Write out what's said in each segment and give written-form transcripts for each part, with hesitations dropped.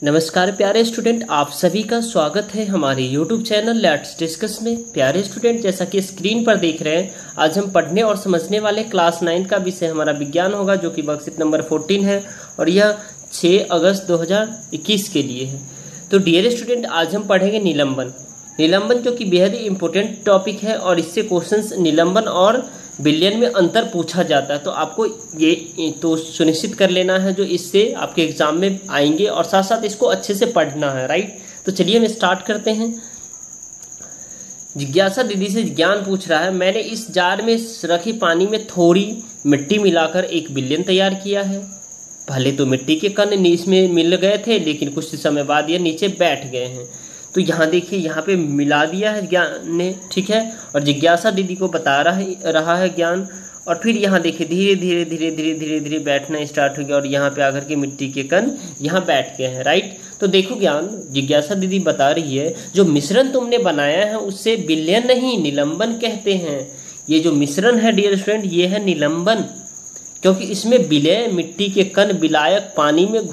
नमस्कार प्यारे स्टूडेंट, आप सभी का स्वागत है हमारे YouTube चैनल लेट्स डिस्कस में। प्यारे स्टूडेंट, जैसा कि स्क्रीन पर देख रहे हैं, आज हम पढ़ने और समझने वाले क्लास 9 का विषय हमारा विज्ञान होगा, जो कि वर्कशीट नंबर 14 है और यह 6 अगस्त 2021 के लिए है। तो डियर स्टूडेंट, आज हम पढ़ेंगे निलंबन जो कि बेहद ही इंपॉर्टेंट टॉपिक है और इससे क्वेश्चंस निलंबन और विलयन में अंतर पूछा जाता है। तो आपको ये तो सुनिश्चित कर लेना है जो इससे आपके एग्जाम में आएंगे और साथ साथ इसको अच्छे से पढ़ना है, राइट। तो चलिए हम स्टार्ट करते हैं। जिज्ञासा दीदी से ज्ञान पूछ रहा है, मैंने इस जार में रखे पानी में थोड़ी मिट्टी मिलाकर एक विलयन तैयार किया है। भले तो मिट्टी के कण इसमें मिल गए थे, लेकिन कुछ समय बाद ये नीचे बैठ गए हैं। तो यहाँ देखिए, यहाँ पे मिला दिया है ज्ञान ने, ठीक है, और जिज्ञासा दीदी को बता रहा है ज्ञान। और फिर यहाँ देखिए धीरे धीरे धीरे धीरे धीरे धीरे बैठना स्टार्ट हो गया और यहाँ पे आकर के मिट्टी के कण यहाँ बैठ गए हैं, राइट। तो देखो ज्ञान, जिज्ञासा दीदी बता रही है जो मिश्रण तुमने बनाया है उससे विलयन नहीं निलंबन कहते हैं। ये जो मिश्रण है डियर स्टूडेंट, ये है निलंबन, क्योंकि इसमें विलय मिट्टी के कण विलायक पानी में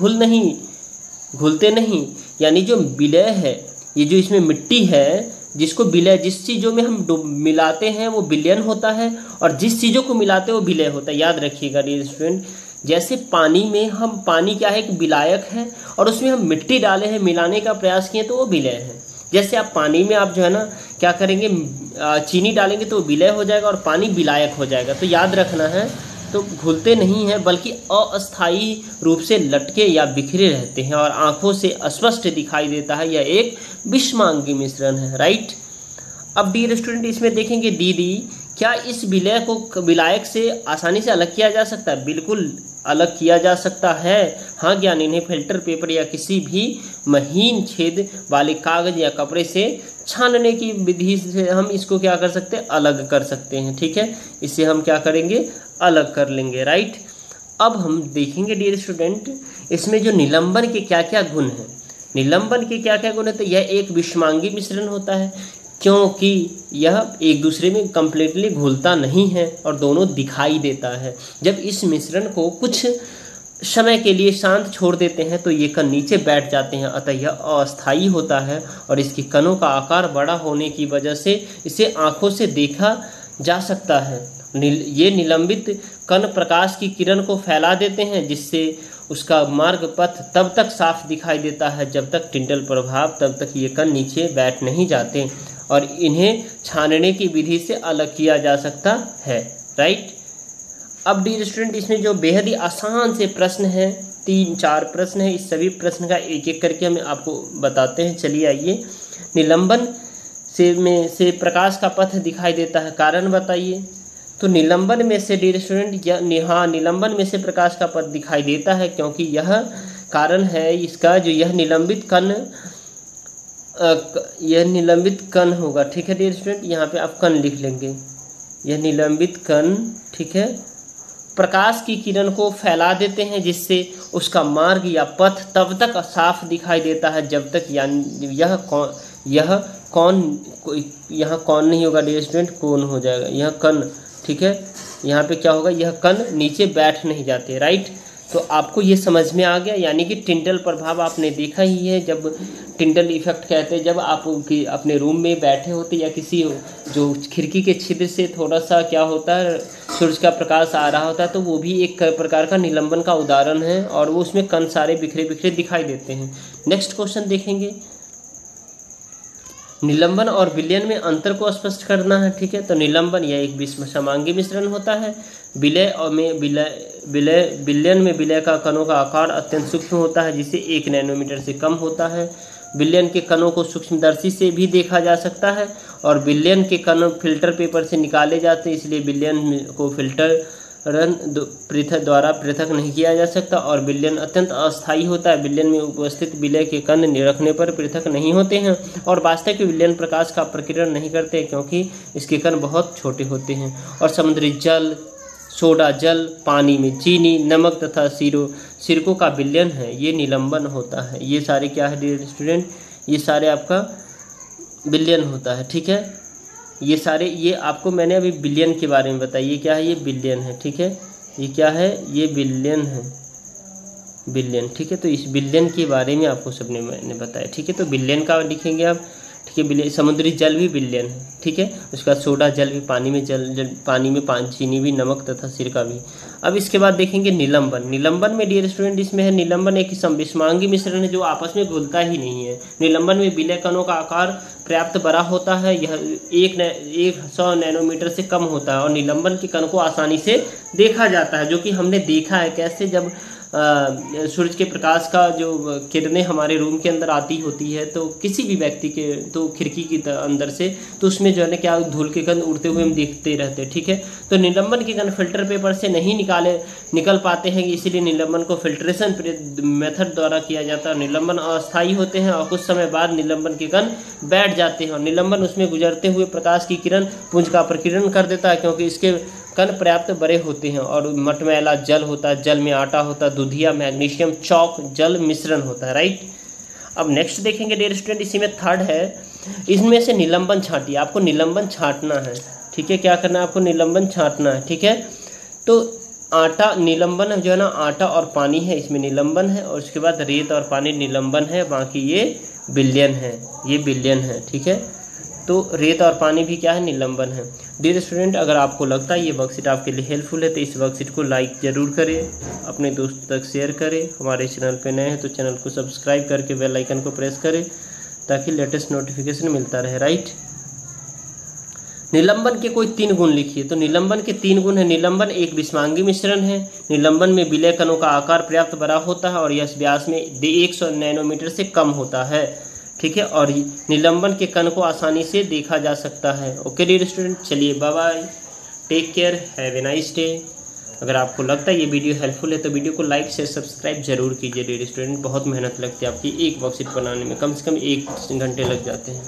घुलते नहीं। यानी जो विलय है, ये जो इसमें मिट्टी है, जिसको विलय, जिस चीज़ों में हम मिलाते हैं वो विलयन होता है और जिस चीज़ों को मिलाते हैं वो विलय होता है। याद रखिएगा डियर स्टूडेंट, जैसे पानी में पानी क्या है, एक विलायक है और उसमें हम मिट्टी डाले हैं, मिलाने का प्रयास किए तो वो विलय है। जैसे आप पानी में आप जो है ना क्या करेंगे, चीनी डालेंगे तो विलय हो जाएगा और पानी विलायक हो जाएगा। तो याद रखना है, तो घुलते नहीं हैं बल्कि अस्थायी रूप से लटके या बिखरे रहते हैं और आंखों से अस्पष्ट दिखाई देता है। यह एक विषमांगी मिश्रण है, राइट। अब डियर स्टूडेंट, इसमें देखेंगे दीदी, क्या इस विलय को विलायक से आसानी से अलग किया जा सकता है? बिल्कुल अलग किया जा सकता है। हाँ ज्ञान, इन्हें फिल्टर पेपर या किसी भी महीन छेद वाले कागज या कपड़े से छानने की विधि से हम इसको क्या कर सकते हैं, अलग कर सकते हैं, ठीक है। इसे हम क्या करेंगे, अलग कर लेंगे, राइट। अब हम देखेंगे डियर स्टूडेंट, इसमें जो निलंबन के क्या क्या गुण हैं। निलंबन के क्या क्या गुण है, तो यह एक विषमांगी मिश्रण होता है क्योंकि यह एक दूसरे में कंप्लीटली घुलता नहीं है और दोनों दिखाई देता है। जब इस मिश्रण को कुछ समय के लिए शांत छोड़ देते हैं तो ये कण नीचे बैठ जाते हैं, अतः यह अस्थायी होता है और इसके कणों का आकार बड़ा होने की वजह से इसे आंखों से देखा जा सकता है। ये निलंबित कण प्रकाश की किरण को फैला देते हैं, जिससे उसका मार्ग पथ तब तक साफ दिखाई देता है जब तक टिंडल प्रभाव, तब तक ये कण नीचे बैठ नहीं जाते और इन्हें छानने की विधि से अलग किया जा सकता है, राइट। अब डियर स्टूडेंट, इसमें जो बेहद ही आसान से प्रश्न हैं, 3-4 प्रश्न हैं, इस सभी प्रश्न का एक एक करके हम आपको बताते हैं। चलिए आइए। निलंबन से प्रकाश का पथ दिखाई देता है, कारण बताइए। तो निलंबन में से डियर स्टूडेंट, हाँ, निलंबन में से प्रकाश का पथ दिखाई देता है क्योंकि यह कारण है इसका, जो यह निलंबित कण होगा, ठीक है डियर स्टूडेंट। यहाँ पे आप कण लिख लेंगे, यह निलंबित कण, ठीक है, प्रकाश की किरण को फैला देते हैं जिससे उसका मार्ग या पथ तब तक साफ दिखाई देता है जब तक, यानी यहाँ कौन नहीं होगा डियर स्टूडेंट, कौन हो जाएगा, यह कण, ठीक है। यहाँ पे क्या होगा, यह कण नीचे बैठ नहीं जाते, राइट। तो आपको ये समझ में आ गया, यानी कि टिंडल प्रभाव आपने देखा ही है। जब टिंडल इफेक्ट कहते हैं, जब आप अपने रूम में बैठे होते या किसी जो खिड़की के छिद्र से थोड़ा सा क्या होता है, सूरज का प्रकाश आ रहा होता है, तो वो भी एक प्रकार का निलंबन का उदाहरण है और वो उसमें कण सारे बिखरे बिखरे दिखाई देते हैं। नेक्स्ट क्वेश्चन देखेंगे, निलंबन और विलयन में अंतर को स्पष्ट करना है, ठीक है। तो निलंबन यह एक विषमांगी मिश्रण होता है। विलयन में विलय का कणों का आकार अत्यंत सूक्ष्म होता है, जिसे 1 नैनोमीटर से कम होता है। विलयन के कणों को सूक्ष्मदर्शी से भी देखा जा सकता है और विलयन के कण फिल्टर पेपर से निकाले जाते हैं, इसलिए विलयन को फिल्टर द्वारा पृथक नहीं किया जा सकता और विलयन अत्यंत अस्थायी होता है। विलयन में उपस्थित विलय के कण रखने पर पृथक नहीं होते हैं और वास्तविक विलयन प्रकाश का प्रकीर्णन नहीं करते क्योंकि इसके कण बहुत छोटे होते हैं। और समुद्री जल, सोडा जल, पानी में चीनी, नमक तथा सिरकों का विलयन है, ये निलंबन होता है। ये सारे क्या है डियर स्टूडेंट, ये सारे आपका विलयन होता है, ठीक है। ये सारे, ये आपको मैंने अभी विलयन के बारे में बताया, ये क्या है, ये विलयन है, ठीक है। ये क्या है, ये विलयन है, बिलियन, ठीक है। तो इस बिलियन के बारे में आपको सबने मैंने बताया, ठीक है। तो बिलियन का लिखेंगे आप, ठीक है। बिलियन, समुद्री जल भी बिलियन है, ठीक है। उसके बाद सोडा जल भी, पानी में पानी में चीनी भी, नमक तथा सिरका भी। अब इसके बाद देखेंगे निलंबन। निलंबन में डियर स्टूडेंट इसमें है, निलंबन एक विषमांगी मिश्रण है जो आपस में घुलता ही नहीं है। निलंबन में विलय कणों का आकार पर्याप्त बड़ा होता है, यह 100 नैनोमीटर से कम होता है और निलंबन के कण को आसानी से देखा जाता है, जो कि हमने देखा है कैसे, जब सूरज के प्रकाश का जो किरणें हमारे रूम के अंदर आती होती है तो किसी भी व्यक्ति के तो खिड़की की अंदर से, तो उसमें जो है ना क्या धूल के कण उड़ते हुए हम देखते रहते हैं, ठीक है। तो निलंबन के कण फिल्टर पेपर से नहीं निकल पाते हैं, इसीलिए निलंबन को फिल्ट्रेशन मेथड द्वारा किया जाता है। निलंबन अस्थायी होते हैं और कुछ समय बाद निलंबन के कण बैठ जाते हैं और निलंबन उसमें गुजरते हुए प्रकाश की किरण पुंज का प्रकीर्णन कर देता है, क्योंकि इसके कण पर्याप्त बड़े होते हैं। और मटमैला जल होता है, जल में आटा होता है, दूधिया, मैग्नीशियम, चौक, जल मिश्रण होता है, राइट। अब नेक्स्ट देखेंगे डियर स्टूडेंट, इसी में थर्ड है, इसमें से निलंबन छांटिए। आपको निलंबन छांटना है, ठीक है। क्या करना है आपको? निलंबन छांटना है, ठीक है। तो आटा निलंबन जो है ना, आटा और पानी है, इसमें निलंबन है, और उसके बाद रेत और पानी निलंबन है, बाकी ये बिलियन है, ये बिलियन है, ठीक है। तो रेत और पानी भी क्या है? निलंबन है। डियर स्टूडेंट, अगर आपको लगता है ये वर्कशीट आपके लिए हेल्पफुल है तो इस वर्कशीट को लाइक जरूर करें, अपने दोस्तों तक शेयर करें। हमारे चैनल पे नए हैं तो चैनल को सब्सक्राइब करके बेल आइकन को प्रेस करें ताकि लेटेस्ट नोटिफिकेशन मिलता रहे, राइट। निलंबन के कोई 3 गुण लिखिए। तो निलंबन के 3 गुण है। निलंबन एक विषमांगी मिश्रण है, निलंबन में विलय कणों का आकार पर्याप्त बड़ा होता है और यह व्यास में 100 नैनोमीटर से कम होता है, ठीक है। और निलंबन के कण को आसानी से देखा जा सकता है। ओके डियर स्टूडेंट, चलिए bye bye, take care, have a nice day. अगर आपको लगता है ये वीडियो हेल्पफुल है तो वीडियो को लाइक शेयर सब्सक्राइब जरूर कीजिए डियर स्टूडेंट। बहुत मेहनत लगती है आपकी एक वर्कशीट बनाने में, कम से कम 1 घंटे लग जाते हैं।